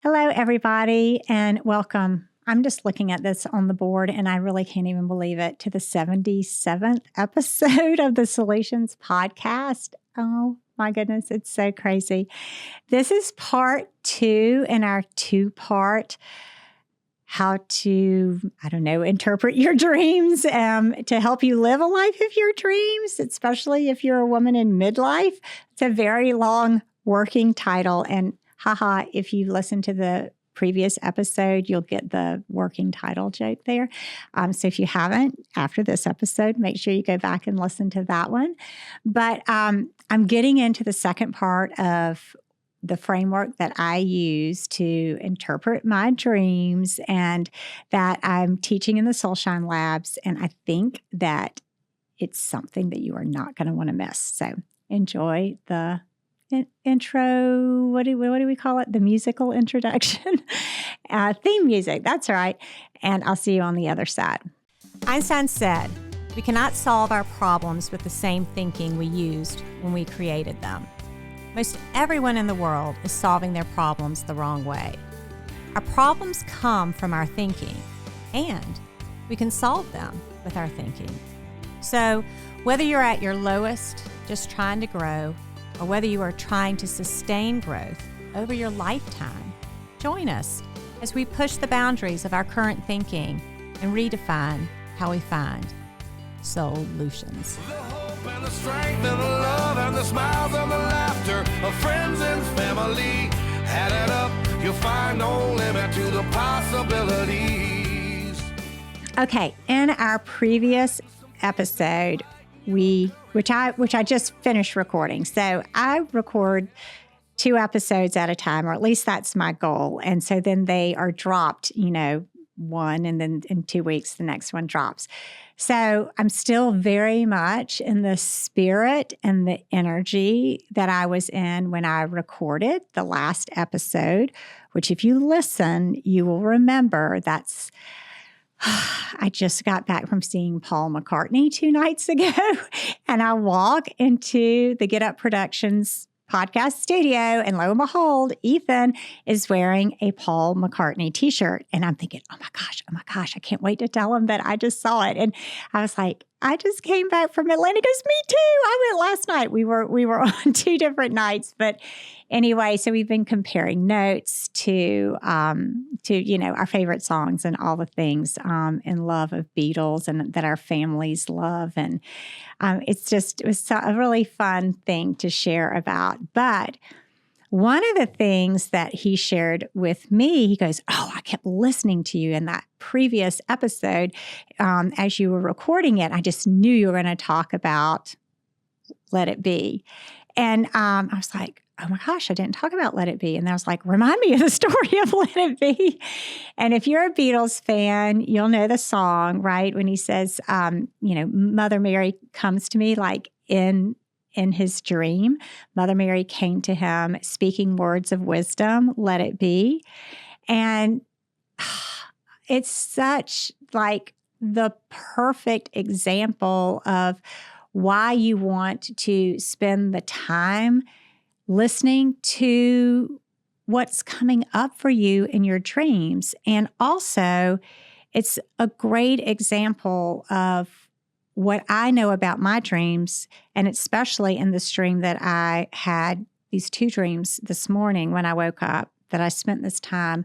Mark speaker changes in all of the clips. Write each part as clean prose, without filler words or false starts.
Speaker 1: Hello, everybody, and welcome. I'm just looking at this on the board, and I really can't even believe it, to the 77th episode of the Soul-u-tions podcast. Oh, my goodness, it's so crazy. This is part 2 in our 2-part how to, interpret your dreams to help you live a life of your dreams, especially if you're a woman in midlife. It's a very long working title, and haha, if you listen to the previous episode, you'll get the working title joke there. So if you haven't, after this episode, make sure you go back and listen to that one. But I'm getting into the second part of the framework that I use to interpret my dreams and that I'm teaching in the Soul-u-tions labs. And I think that it's something that you are not going to want to miss. So enjoy the intro, what do we call it? The musical introduction? Theme music, that's right. And I'll see you on the other side.
Speaker 2: Einstein said, "We cannot solve our problems with the same thinking we used when we created them." Most everyone in the world is solving their problems the wrong way. Our problems come from our thinking, and we can solve them with our thinking. So whether you're at your lowest, just trying to grow, or whether you are trying to sustain growth over your lifetime, join us as we push the boundaries of our current thinking and redefine how we find Soul-u-tions.
Speaker 3: The hope and the strength and the love and the smiles and the laughter of friends and family. Add it up, you'll find no limit to the possibilities.
Speaker 1: Okay, in our previous episode, which I just finished recording. So I record 2 episodes at a time, or at least that's my goal. And so then they are dropped, one, and then in 2 weeks, the next one drops. So I'm still very much in the spirit and the energy that I was in when I recorded the last episode, which if you listen, you will remember that's I just got back from seeing Paul McCartney 2 nights ago, and I walk into the Get Up Productions podcast studio, and lo and behold, Ethan is wearing a Paul McCartney t-shirt. And I'm thinking, oh my gosh, I can't wait to tell him that I just saw it. And I was like, I just came back from Atlanta. He goes, me too. I went last night. We were on 2 different nights. But anyway, so we've been comparing notes to our favorite songs and all the things in love of Beatles and that our families love. And it was a really fun thing to share about. But one of the things that he shared with me, he goes, oh, I kept listening to you in that previous episode as you were recording it. I just knew you were going to talk about Let It Be. And I was like, oh my gosh, I didn't talk about Let It Be. And I was like, remind me of the story of Let It Be. And if you're a Beatles fan, you'll know the song, right? When he says, Mother Mary comes to me like in his dream. Mother Mary came to him speaking words of wisdom, let it be. And it's such like the perfect example of why you want to spend the time listening to what's coming up for you in your dreams. And also, it's a great example of what I know about my dreams, and especially in this dream that I had, these 2 dreams this morning when I woke up, that I spent this time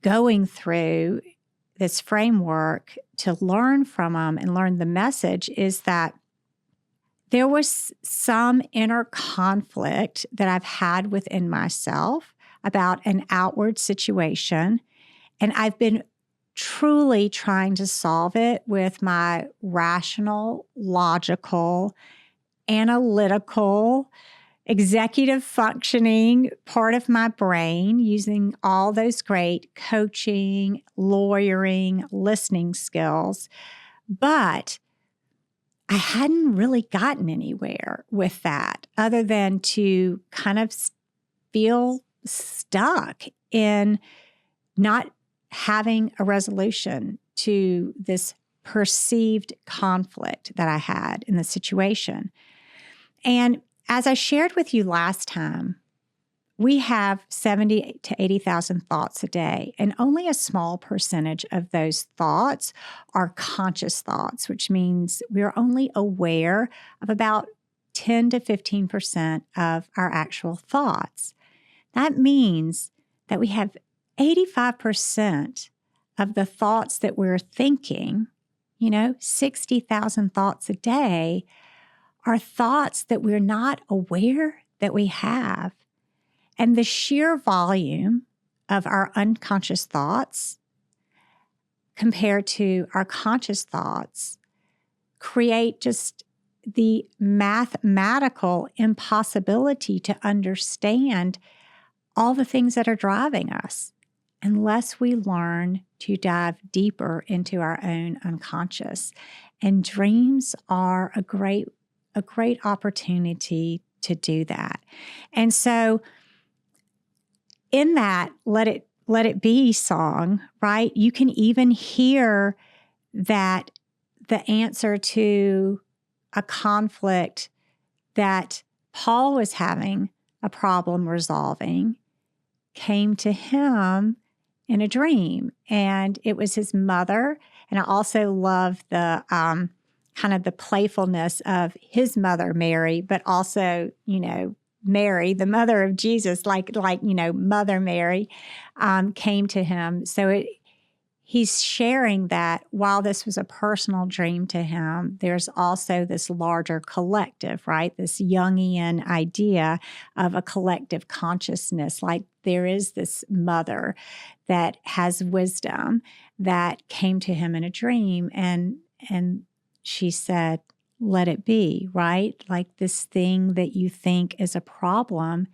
Speaker 1: going through this framework to learn from them and learn the message, is that there was some inner conflict that I've had within myself about an outward situation, and I've been truly trying to solve it with my rational, logical, analytical, executive functioning part of my brain, using all those great coaching, lawyering, listening skills. But I hadn't really gotten anywhere with that other than to kind of feel stuck in not having a resolution to this perceived conflict that I had in the situation. And as I shared with you last time, we have 70 to 80,000 thoughts a day, and only a small percentage of those thoughts are conscious thoughts, which means we're only aware of about 10 to 15% of our actual thoughts. That means that we have 85% of the thoughts that we're thinking, 60,000 thoughts a day, are thoughts that we're not aware that we have. And the sheer volume of our unconscious thoughts compared to our conscious thoughts create just the mathematical impossibility to understand all the things that are driving us unless we learn to dive deeper into our own unconscious. And dreams are a great opportunity to do that. And so in that Let It Be song, right, you can even hear that the answer to a conflict that Paul was having a problem resolving came to him in a dream. And it was his mother. And I also love the kind of the playfulness of his mother, Mary, but also, Mary, the mother of Jesus, like Mother Mary, came to him. So he's sharing that while this was a personal dream to him, there's also this larger collective, right? This Jungian idea of a collective consciousness. Like there is this mother that has wisdom that came to him in a dream, and she said, let it be, right? Like this thing that you think is a problem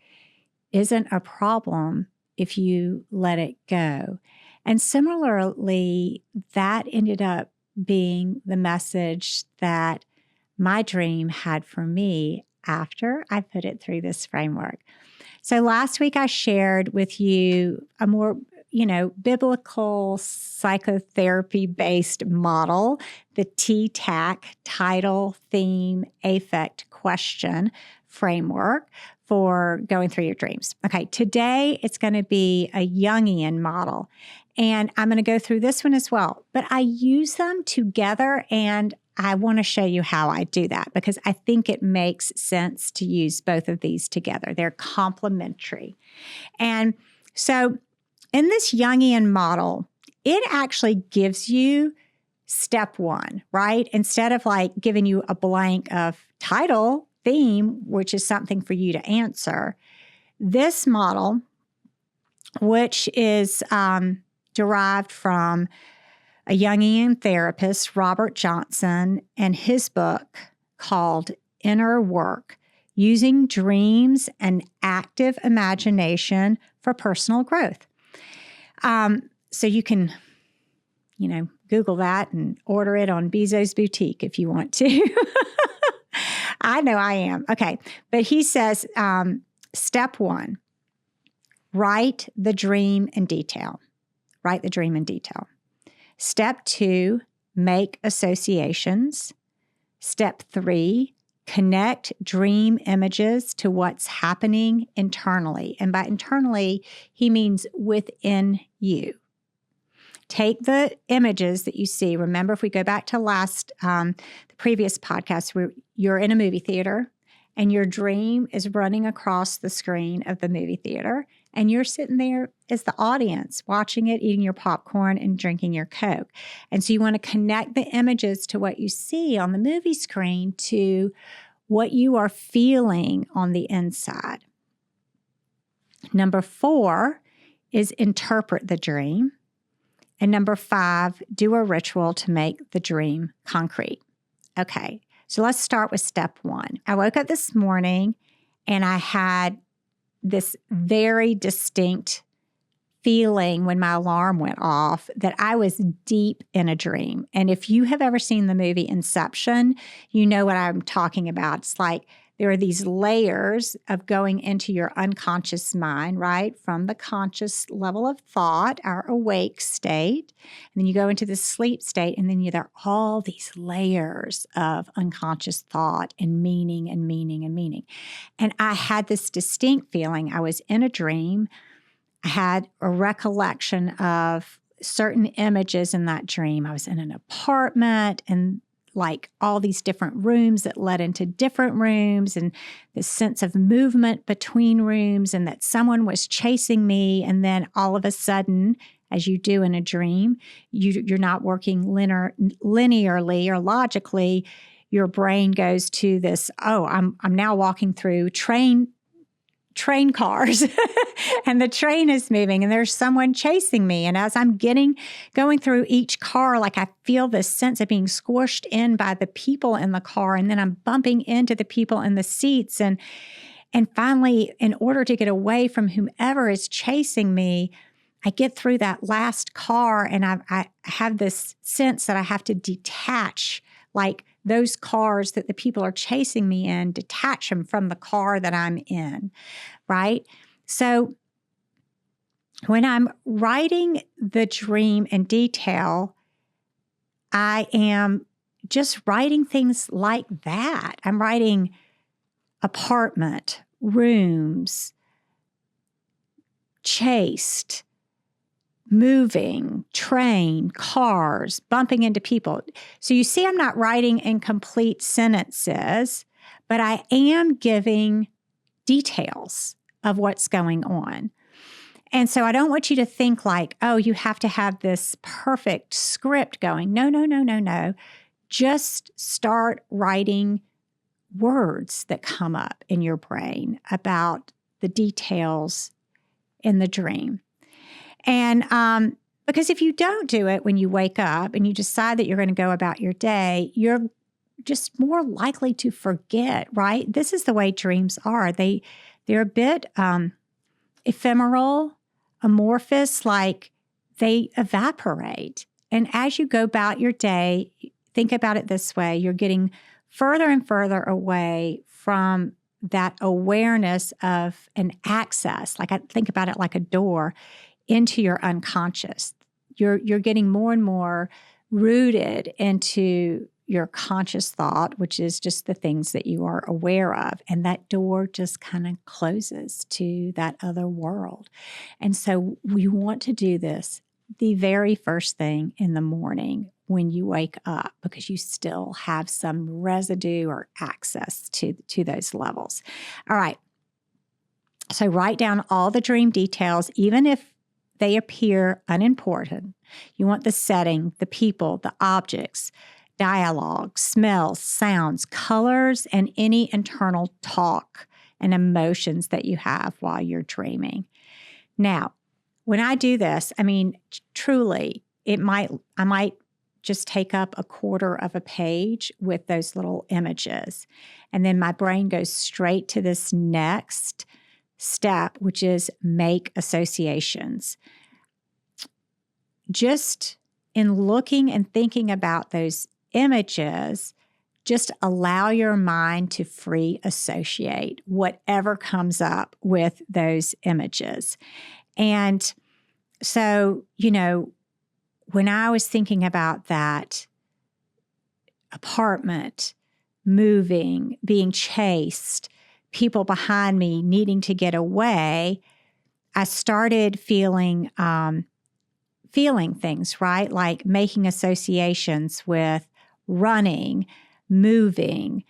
Speaker 1: isn't a problem if you let it go. And similarly, that ended up being the message that my dream had for me after I put it through this framework. So last week I shared with you a more biblical psychotherapy-based model, the TTAC, title, theme, affect, question framework for going through your dreams. Okay, today it's going to be a Jungian model, and I'm going to go through this one as well. But I use them together, and I want to show you how I do that because I think it makes sense to use both of these together. They're complementary. And so in this Jungian model, it actually gives you step one, right? Instead of like giving you a blank of title, theme, which is something for you to answer, this model, which is derived from a Jungian therapist, Robert Johnson, and his book called Inner Work, Using Dreams and Active Imagination for Personal Growth. So you can, Google that and order it on Bezos Boutique if you want to. I know I am. Okay. But he says, step one, write the dream in detail. Write the dream in detail. Step two, make associations. Step three, connect dream images to what's happening internally. And by internally, he means within you. Take the images that you see. Remember, if we go back to the previous podcast, where you're in a movie theater and your dream is running across the screen of the movie theater, and you're sitting there as the audience, watching it, eating your popcorn and drinking your Coke. And so you want to connect the images to what you see on the movie screen to what you are feeling on the inside. Number 4 is interpret the dream. And number 5, do a ritual to make the dream concrete. Okay, so let's start with step 1. I woke up this morning and I had this very distinct feeling when my alarm went off that I was deep in a dream. And if you have ever seen the movie Inception, you know what I'm talking about. It's like there are these layers of going into your unconscious mind, right? From the conscious level of thought, our awake state. And then you go into the sleep state, and then there are all these layers of unconscious thought and meaning and meaning and meaning. And I had this distinct feeling. I was in a dream. I had a recollection of certain images in that dream. I was in an apartment and like all these different rooms that led into different rooms, and this sense of movement between rooms, and that someone was chasing me. And then all of a sudden, as you do in a dream, you're not working linearly or logically. Your brain goes to this, oh, I'm now walking through train cars and the train is moving and there's someone chasing me. And as I'm going through each car, like I feel this sense of being squished in by the people in the car. And then I'm bumping into the people in the seats. And finally, in order to get away from whomever is chasing me, I get through that last car and I have this sense that I have to detach, like those cars that the people are chasing me in, detach them from the car that I'm in, right? So when I'm writing the dream in detail, I am just writing things like that. I'm writing apartment, rooms, chased, moving, train, cars, bumping into people. So you see, I'm not writing in complete sentences, but I am giving details of what's going on. And so I don't want you to think like, oh, you have to have this perfect script going. No. Just start writing words that come up in your brain about the details in the dream. And because if you don't do it when you wake up and you decide that you're going to go about your day, you're just more likely to forget, right? This is the way dreams are. They're a bit ephemeral, amorphous, like they evaporate. And as you go about your day, think about it this way. You're getting further and further away from that awareness of an access. Like I think about it like a door into your unconscious. You're getting more and more rooted into your conscious thought, which is just the things that you are aware of. And that door just kind of closes to that other world. And so we want to do this the very first thing in the morning when you wake up, because you still have some residue or access to those levels. All right. So write down all the dream details, even if they appear unimportant. You want the setting, the people, the objects, dialogue, smells, sounds, colors, and any internal talk and emotions that you have while you're dreaming. Now, when I do this, I mean, truly, I might just take up a quarter of a page with those little images. And then my brain goes straight to this next step, which is make associations. Just in looking and thinking about those images, just allow your mind to free associate whatever comes up with those images. And so, when I was thinking about that apartment, moving, being chased, people behind me needing to get away, I started feeling things, right? Like making associations with running, moving,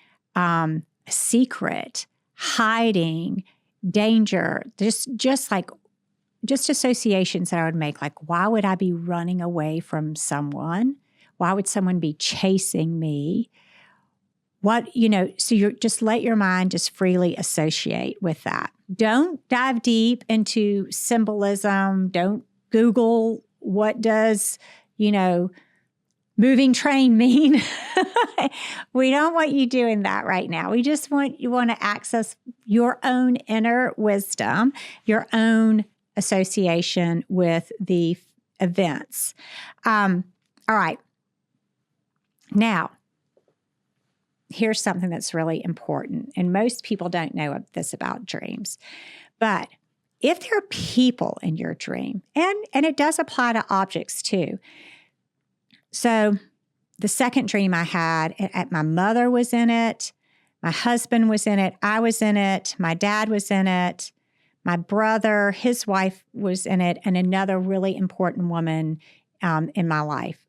Speaker 1: secret, hiding, danger, just associations that I would make. Like, why would I be running away from someone? Why would someone be chasing me? So you're just let your mind just freely associate with that. Don't dive deep into symbolism. Don't Google what does, moving train mean. We don't want you doing that right now. We just want to access your own inner wisdom, your own association with the events. All right. Now, here's something that's really important. And most people don't know this about dreams. But if there are people in your dream, and it does apply to objects too. So the second dream I had, my mother was in it, my husband was in it, I was in it, my dad was in it, my brother, his wife was in it, and another really important woman in my life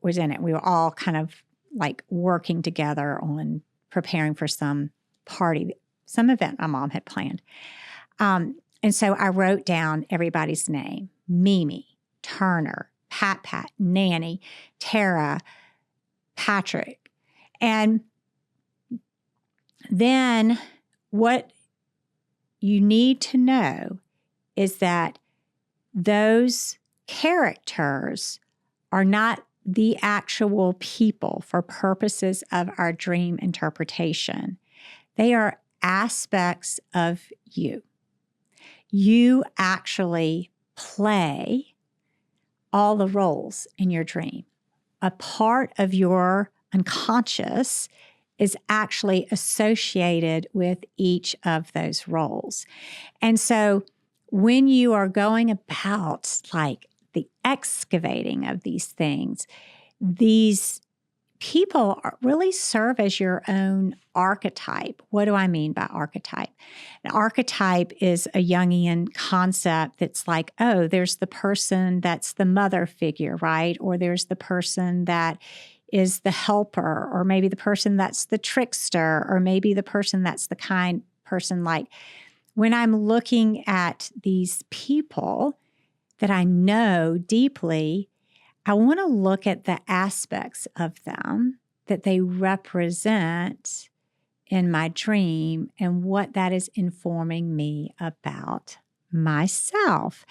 Speaker 1: was in it. We were all kind of like working together on preparing for some party, some event my mom had planned. And so I wrote down everybody's name: Mimi, Turner, Pat, Nanny, Tara, Patrick. And then what you need to know is that those characters are not the actual people for purposes of our dream interpretation. They are aspects of you. You actually play all the roles in your dream. A part of your unconscious is actually associated with each of those roles. And so when you are going about like the excavating of these things, these people really serve as your own archetype. What do I mean by archetype? An archetype is a Jungian concept that's like, oh, there's the person that's the mother figure, right? Or there's the person that is the helper, or maybe the person that's the trickster, or maybe the person that's the kind person. Like when I'm looking at these people that I know deeply, I want to look at the aspects of them that they represent in my dream and what that is informing me about myself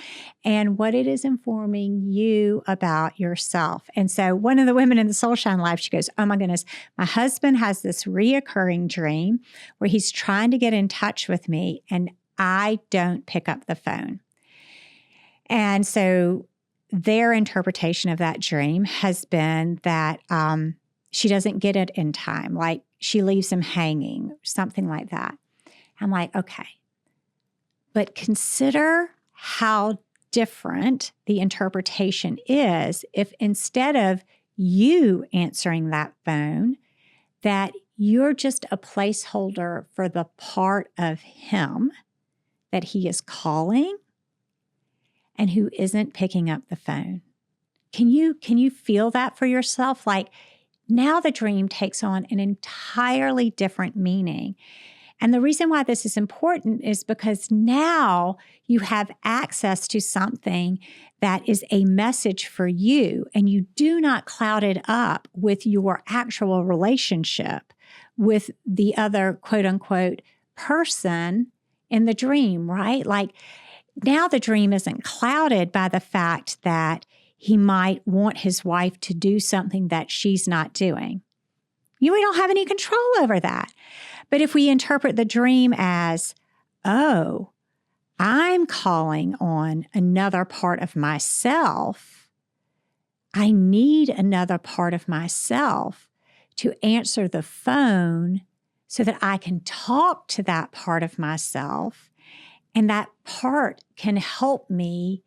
Speaker 1: and what it is informing you about yourself. And so one of the women in the Soul-Shine Live, she goes, oh my goodness, my husband has this reoccurring dream where he's trying to get in touch with me and I don't pick up the phone. And so their interpretation of that dream has been that she doesn't get it in time, like she leaves him hanging, something like that. I'm like, okay. But consider how different the interpretation is if instead of you answering that phone, that you're just a placeholder for the part of him that he is calling and who isn't picking up the phone. Can you feel that for yourself? Like now the dream takes on an entirely different meaning. And the reason why this is important is because now you have access to something that is a message for you, and you do not cloud it up with your actual relationship with the other quote unquote person in the dream, right? Like now the dream isn't clouded by the fact that he might want his wife to do something that she's not doing. We don't have any control over that. But if we interpret the dream as, oh, I'm calling on another part of myself, I need another part of myself to answer the phone so that I can talk to that part of myself, and that part can help me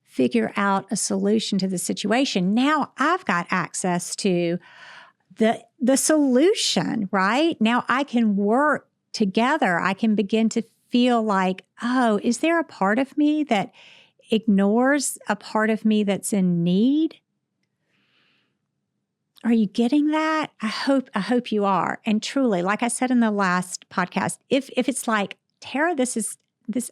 Speaker 1: figure out a solution to the situation. Now I've got access to the solution, right? Now I can work together. I can begin to feel like, oh, is there a part of me that ignores a part of me that's in need? Are you getting that? I hope you are. And truly, like I said in the last podcast, if it's like, Tara,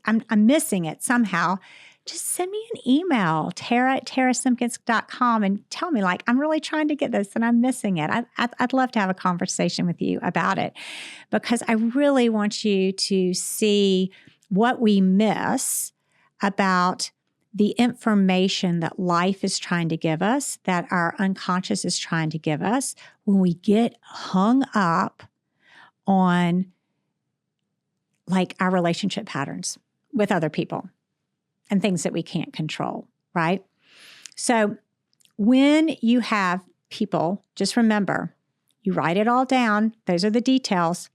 Speaker 1: I'm missing it somehow, just send me an email, tara@tarasimkins.com, and tell me, like, I'm really trying to get this and I'm missing it. I'd love to have a conversation with you about it, because I really want you to see what we miss about the information that life is trying to give us, that our unconscious is trying to give us, when we get hung up on like our relationship patterns with other people and things that we can't control, right? So when you have people, just remember, You write it all down. Those are the details.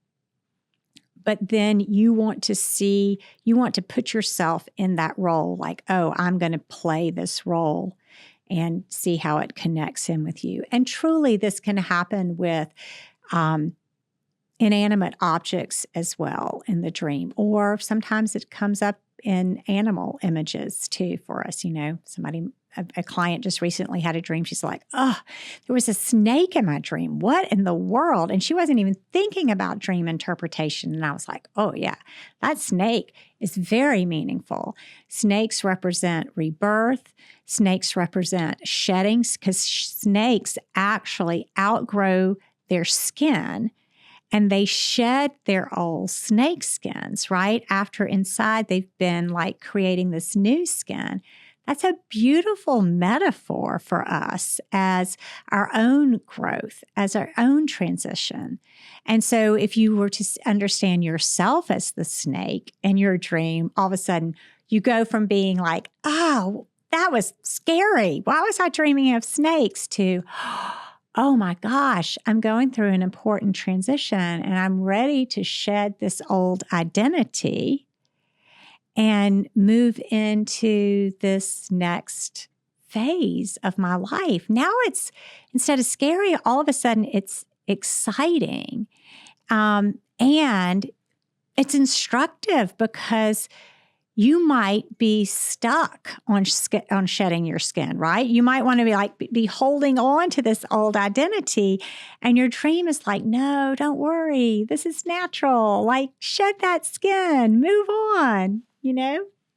Speaker 1: But then you want to put yourself in that role, like, oh, I'm going to play this role and see how it connects in with you. And truly, this can happen with inanimate objects as well in the dream, or sometimes it comes up in animal images too for us. A client just recently had a dream. She's like, oh, there was a snake in my dream. What in the world? And she wasn't even thinking about dream interpretation. And I was like, oh yeah, that snake is very meaningful. Snakes represent rebirth. Snakes represent shedding, because snakes actually outgrow their skin and they shed their old snake skins, right? After inside they've been like creating this new skin. That's a beautiful metaphor for us as our own growth, as our own transition. And so if you were to understand yourself as the snake in your dream, all of a sudden you go from being like, oh, that was scary. Why was I dreaming of snakes? To, oh my gosh, I'm going through an important transition and I'm ready to shed this old identity and move into this next phase of my life. Now it's, instead of scary, all of a sudden it's exciting. And it's instructive because you might be stuck on shedding your skin, right? You might want to be holding on to this old identity, and your dream is like, no, don't worry. This is natural. Like, shed that skin, move on.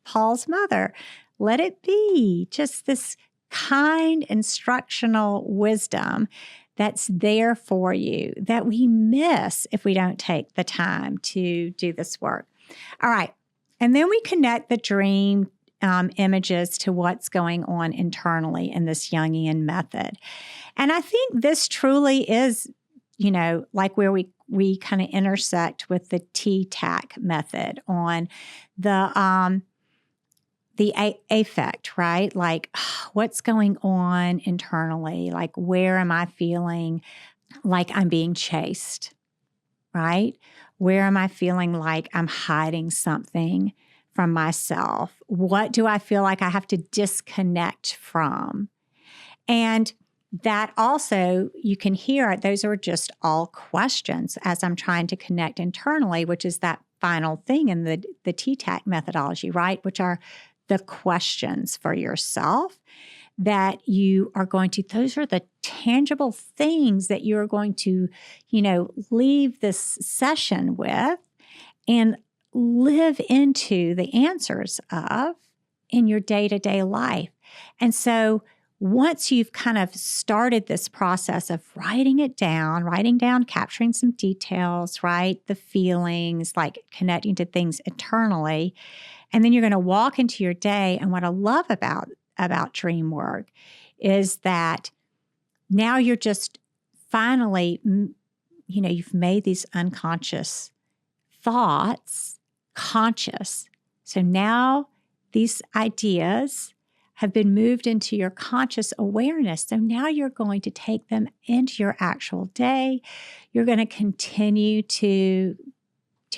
Speaker 1: Paul's mother, let it be. Just this kind instructional wisdom that's there for you that we miss if we don't take the time to do this work. All right. And then we connect the dream images to what's going on internally in this Jungian method. And I think this truly is, like where we kind of intersect with the T-TAC method on the affect, right? Like, what's going on internally? Like, where am I feeling like I'm being chased, right? Where am I feeling like I'm hiding something from myself? What do I feel like I have to disconnect from? And that also, you can hear it, those are just all questions as I'm trying to connect internally, which is that final thing in the T-TAC methodology, right? Which are the questions for yourself that you are going to, those are the tangible things that you're going to, leave this session with and live into the answers of in your day-to-day life. And so once you've kind of started this process of writing down, capturing some details, right? The feelings, like connecting to things internally, and then you're going to walk into your day. And what I love about dream work is that now you're just finally, you've made these unconscious thoughts conscious. So now these ideas have been moved into your conscious awareness. So now you're going to take them into your actual day. You're going to continue to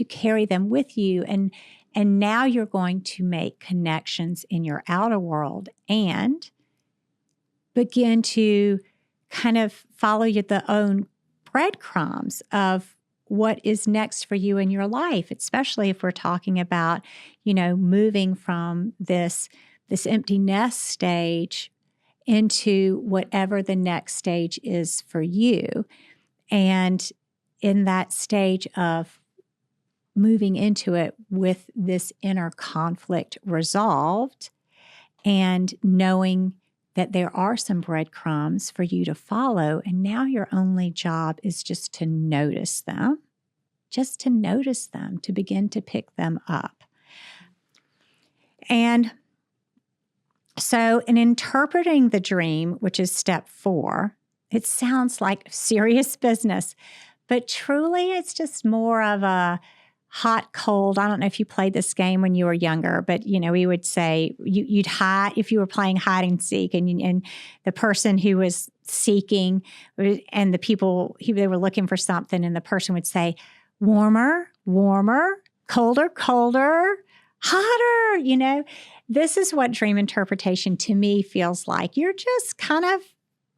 Speaker 1: carry them with you. And now you're going to make connections in your outer world and begin to kind of follow the own breadcrumbs of what is next for you in your life, especially if we're talking about, moving from this empty nest stage into whatever the next stage is for you. And in that stage of moving into it with this inner conflict resolved and knowing that there are some breadcrumbs for you to follow. And now your only job is just to notice them, to begin to pick them up. And so in interpreting the dream, which is step 4, it sounds like serious business, but truly it's just more of a hot, cold. I don't know if you played this game when you were younger, but, we would say you'd hide, if you were playing hide and seek and the person who was seeking, and the people, they were looking for something, and the person would say, warmer, warmer, colder, colder, hotter, you know. This is what dream interpretation to me feels like. You're just kind of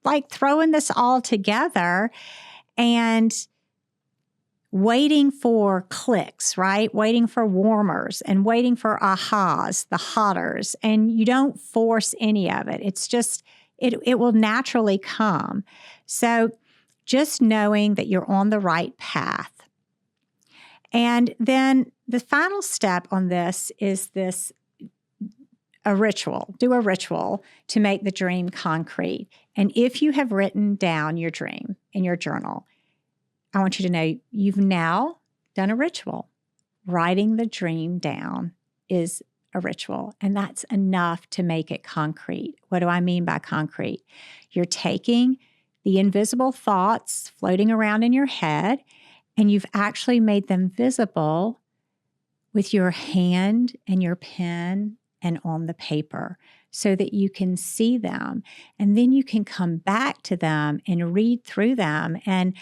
Speaker 1: like throwing this all together and waiting for clicks, right? Waiting for warmers and waiting for ahas, the hotters, and you don't force any of it. It's just, it will naturally come. So just knowing that you're on the right path. And then the final step on this is a ritual. Do a ritual to make the dream concrete. And if you have written down your dream in your journal, I want you to know you've now done a ritual. Writing the dream down is a ritual, and that's enough to make it concrete. What do I mean by concrete? You're taking the invisible thoughts floating around in your head, and you've actually made them visible with your hand and your pen and on the paper so that you can see them. And then you can come back to them and read through them. And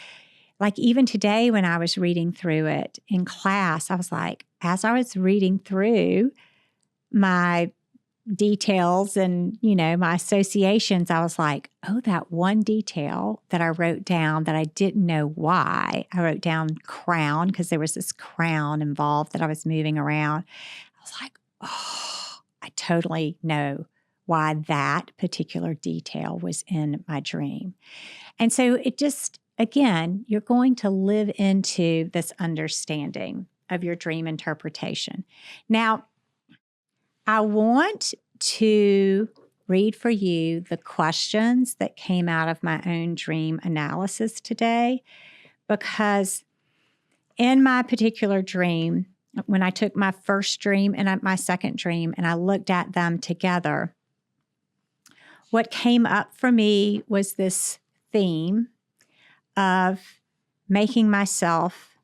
Speaker 1: like even today when I was reading through it in class, I was like, as I was reading through my details and, you know, my associations, I was like, oh, that one detail that I wrote down that I didn't know why. I wrote down crown because there was this crown involved that I was moving around. I was like, oh, I totally know why that particular detail was in my dream. And so it just, again, you're going to live into this understanding of your dream interpretation. Now, I want to read for you the questions that came out of my own dream analysis today, because in my particular dream, when I took my first dream and my second dream and I looked at them together, what came up for me was this theme of making myself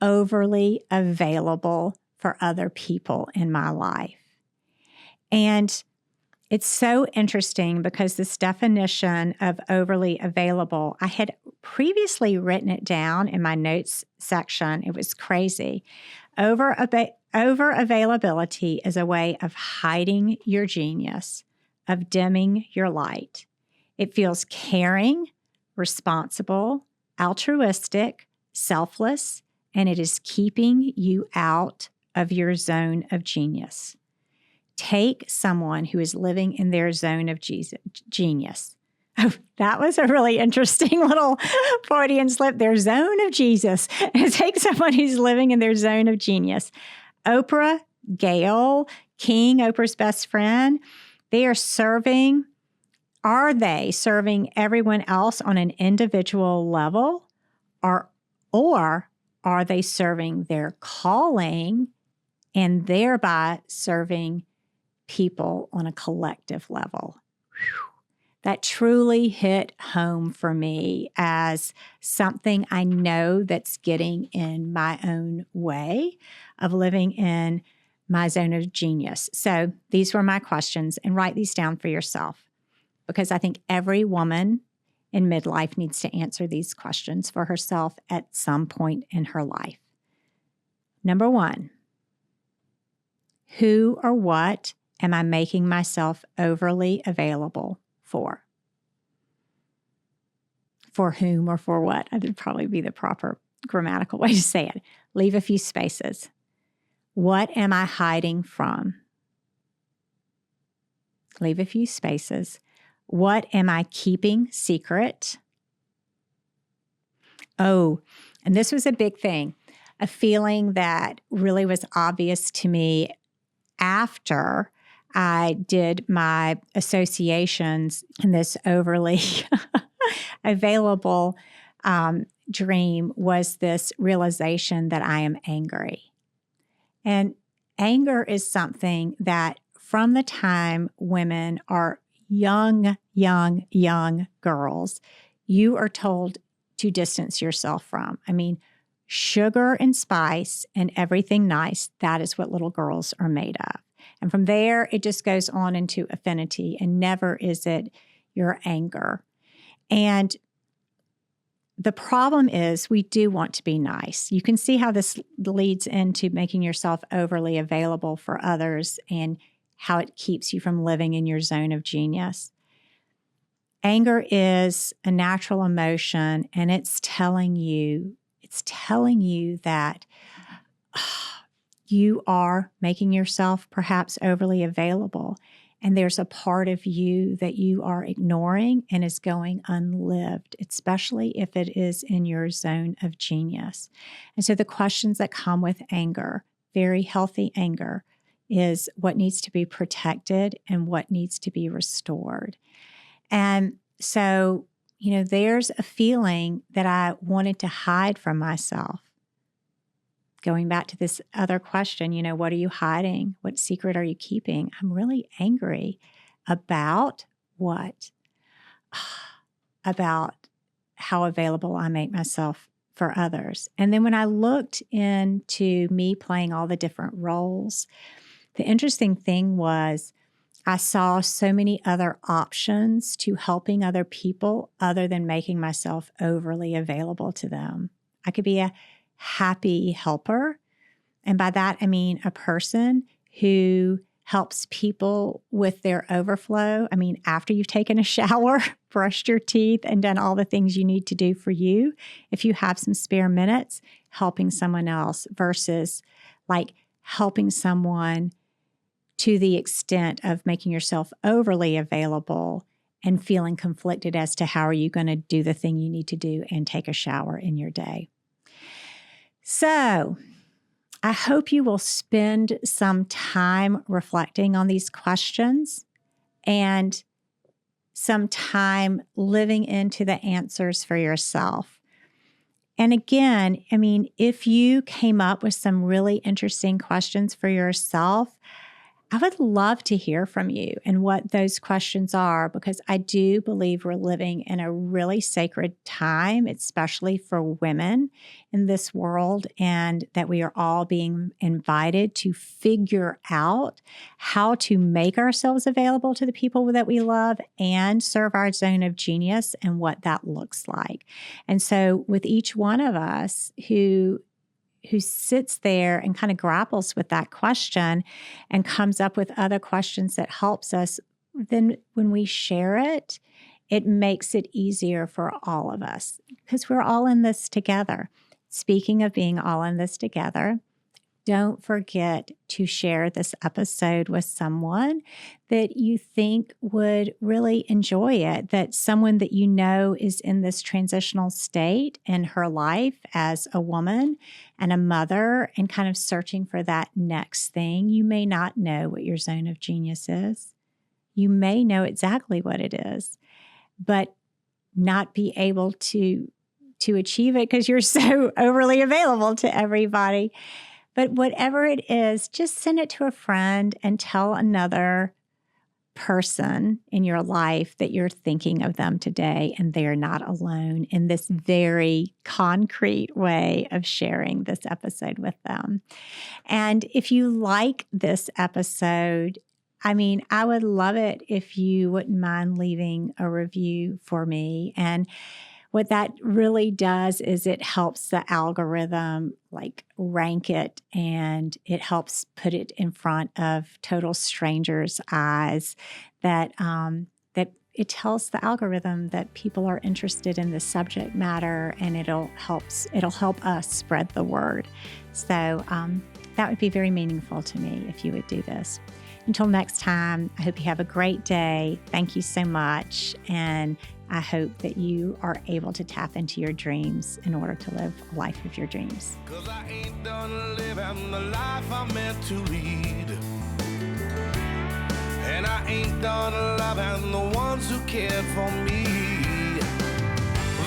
Speaker 1: overly available for other people in my life. And it's so interesting because this definition of overly available, I had previously written it down in my notes section. It was crazy. Over availability is a way of hiding your genius, of dimming your light. It feels caring, responsible, altruistic, selfless, and it is keeping you out of your zone of genius. Take someone who is living in their zone of genius. Oh, that was a really interesting little Freudian slip. Their zone of Jesus. Take someone who's living in their zone of genius. Oprah, Gail, King, Oprah's best friend, are they serving everyone else on an individual level? Or are they serving their calling and thereby serving people on a collective level? Whew. That truly hit home for me as something I know that's getting in my own way of living in my zone of genius. So these were my questions, and write these down for yourself, because I think every woman in midlife needs to answer these questions for herself at some point in her life. Number 1, who or what am I making myself overly available for? For whom or for what? That would probably be the proper grammatical way to say it. Leave a few spaces. What am I hiding from? Leave a few spaces. What am I keeping secret? Oh, and this was a big thing, a feeling that really was obvious to me after I did my associations in this overly available dream, was this realization that I am angry. And anger is something that from the time women are young girls, you are told to distance yourself from. I mean, sugar and spice and everything nice, that is what little girls are made of. And from there, it just goes on into affinity, and never is it your anger. And the problem is we do want to be nice. You can see how this leads into making yourself overly available for others and how it keeps you from living in your zone of genius. Anger is a natural emotion, and it's telling you that you are making yourself perhaps overly available, and there's a part of you that you are ignoring and is going unlived, especially if it is in your zone of genius. And so the questions that come with anger, very healthy anger, is what needs to be protected and what needs to be restored. And so, there's a feeling that I wanted to hide from myself. Going back to this other question, what are you hiding? What secret are you keeping? I'm really angry about what? About how available I make myself for others. And then when I looked into me playing all the different roles, the interesting thing was I saw so many other options to helping other people other than making myself overly available to them. I could be a happy helper. And by that, I mean a person who helps people with their overflow. I mean, after you've taken a shower, brushed your teeth, and done all the things you need to do for you, if you have some spare minutes, helping someone else versus like helping someone to the extent of making yourself overly available and feeling conflicted as to how are you going to do the thing you need to do and take a shower in your day. So I hope you will spend some time reflecting on these questions and some time living into the answers for yourself. And again, I mean, if you came up with some really interesting questions for yourself, I would love to hear from you and what those questions are, because I do believe we're living in a really sacred time, especially for women in this world, and that we are all being invited to figure out how to make ourselves available to the people that we love and serve our zone of genius and what that looks like. And so with each one of us who sits there and kind of grapples with that question and comes up with other questions that helps us, then when we share it, it makes it easier for all of us because we're all in this together. Speaking of being all in this together, don't forget to share this episode with someone that you think would really enjoy it, that someone that you know is in this transitional state in her life as a woman and a mother and kind of searching for that next thing. You may not know what your zone of genius is. You may know exactly what it is, but not be able to achieve it because you're so overly available to everybody. But whatever it is, just send it to a friend and tell another person in your life that you're thinking of them today and they're not alone in this very concrete way of sharing this episode with them. And if you like this episode, I would love it if you wouldn't mind leaving a review for me. And what that really does is it helps the algorithm rank it, and it helps put it in front of total strangers' eyes that it tells the algorithm that people are interested in this subject matter, and it'll help us spread the word. So that would be very meaningful to me if you would do this. Until next time, I hope you have a great day. Thank you so much. And I hope that you are able to tap into your dreams in order to live a life of your dreams.
Speaker 3: 'Cause I ain't done living the life I'm meant to lead. And I ain't done loving the ones who cared for me.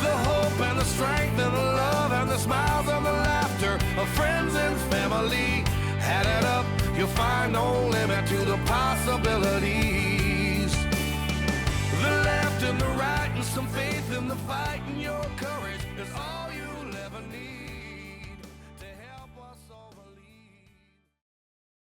Speaker 3: The hope and the strength and the love and the smiles and the laughter of friends and family. Add it up, you'll find no limit to the possibilities. The left and the right and some faith in the fight, and your courage is all